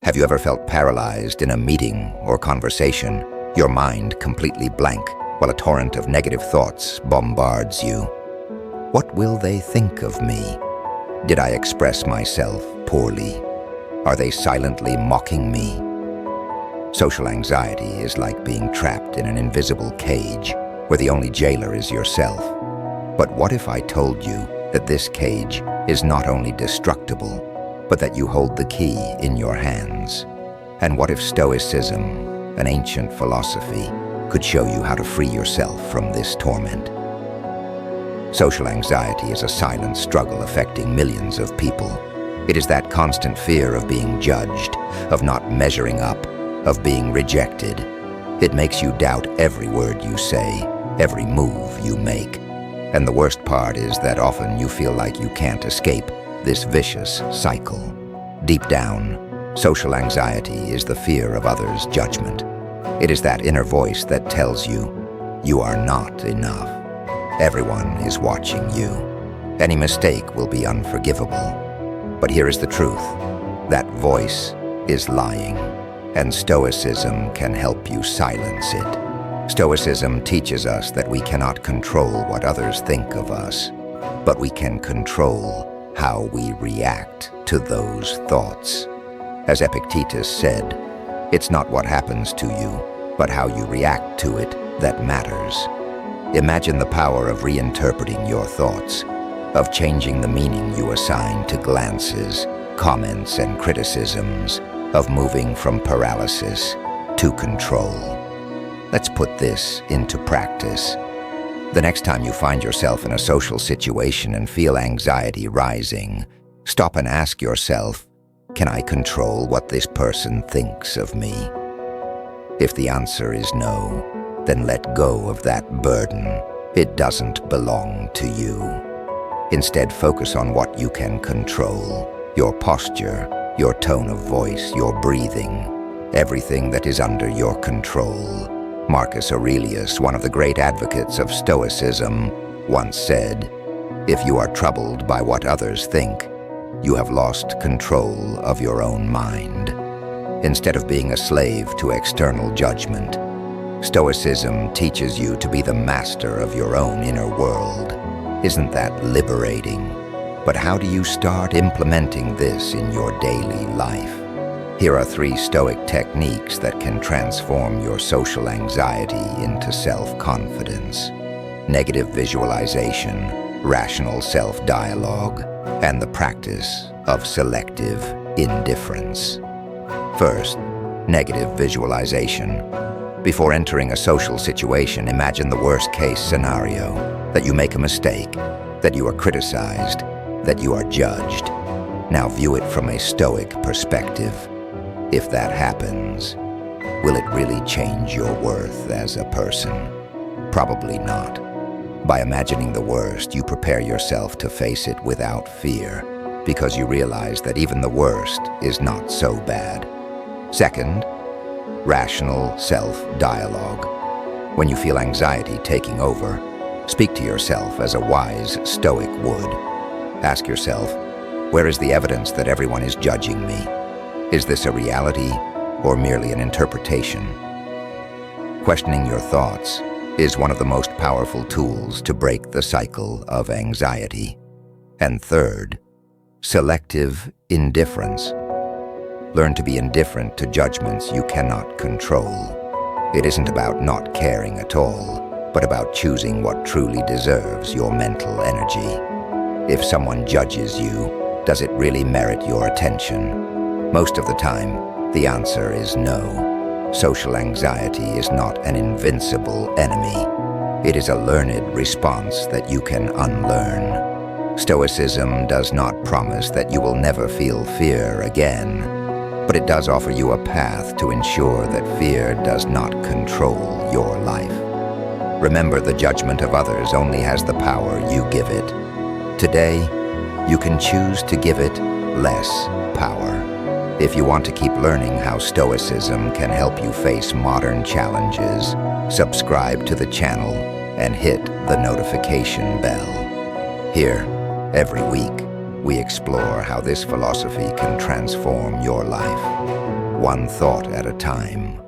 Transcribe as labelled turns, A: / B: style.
A: Have you ever felt paralyzed in a meeting or conversation, your mind completely blank, while a torrent of negative thoughts bombards you? What will they think of me? Did I express myself poorly? Are they silently mocking me? Social anxiety is like being trapped in an invisible cage where the only jailer is yourself. But what if I told you that this cage is not only destructible, but that you hold the key in your hands? And what if Stoicism, an ancient philosophy, could show you how to free yourself from this torment? Social anxiety is a silent struggle affecting millions of people. It is that constant fear of being judged, of not measuring up, of being rejected. It makes you doubt every word you say, every move you make. And the worst part is that often you feel like you can't escape this vicious cycle. Deep down, social anxiety is the fear of others' judgment. It is that inner voice that tells you, you are not enough. Everyone is watching you. Any mistake will be unforgivable. But here is the truth. That voice is lying, and Stoicism can help you silence it. Stoicism teaches us that we cannot control what others think of us, but we can control how we react to those thoughts. As Epictetus said, it's not what happens to you, but how you react to it that matters. Imagine the power of reinterpreting your thoughts, of changing the meaning you assign to glances, comments, and criticisms, of moving from paralysis to control. Let's put this into practice. The next time you find yourself in a social situation and feel anxiety rising, stop and ask yourself, can I control what this person thinks of me? If the answer is no, then let go of that burden. It doesn't belong to you. Instead, focus on what you can control: your posture, your tone of voice, your breathing, everything that is under your control. Marcus Aurelius, one of the great advocates of Stoicism, once said, "If you are troubled by what others think, you have lost control of your own mind." Instead of being a slave to external judgment, Stoicism teaches you to be the master of your own inner world. Isn't that liberating? But how do you start implementing this in your daily life? Here are 3 Stoic techniques that can transform your social anxiety into self-confidence: negative visualization, rational self-dialogue, and the practice of selective indifference. First, negative visualization. Before entering a social situation, imagine the worst-case scenario: that you make a mistake, that you are criticized, that you are judged. Now view it from a Stoic perspective. If that happens, will it really change your worth as a person? Probably not. By imagining the worst, you prepare yourself to face it without fear, because you realize that even the worst is not so bad. Second, rational self-dialogue. When you feel anxiety taking over, speak to yourself as a wise Stoic would. Ask yourself, where is the evidence that everyone is judging me? Is this a reality or merely an interpretation? Questioning your thoughts is one of the most powerful tools to break the cycle of anxiety. And third, selective indifference. Learn to be indifferent to judgments you cannot control. It isn't about not caring at all, but about choosing what truly deserves your mental energy. If someone judges you, does it really merit your attention? Most of the time, the answer is no. Social anxiety is not an invincible enemy. It is a learned response that you can unlearn. Stoicism does not promise that you will never feel fear again, but it does offer you a path to ensure that fear does not control your life. Remember, the judgment of others only has the power you give it. Today, you can choose to give it less power. If you want to keep learning how Stoicism can help you face modern challenges, subscribe to the channel and hit the notification bell. Here, every week, we explore how this philosophy can transform your life, one thought at a time.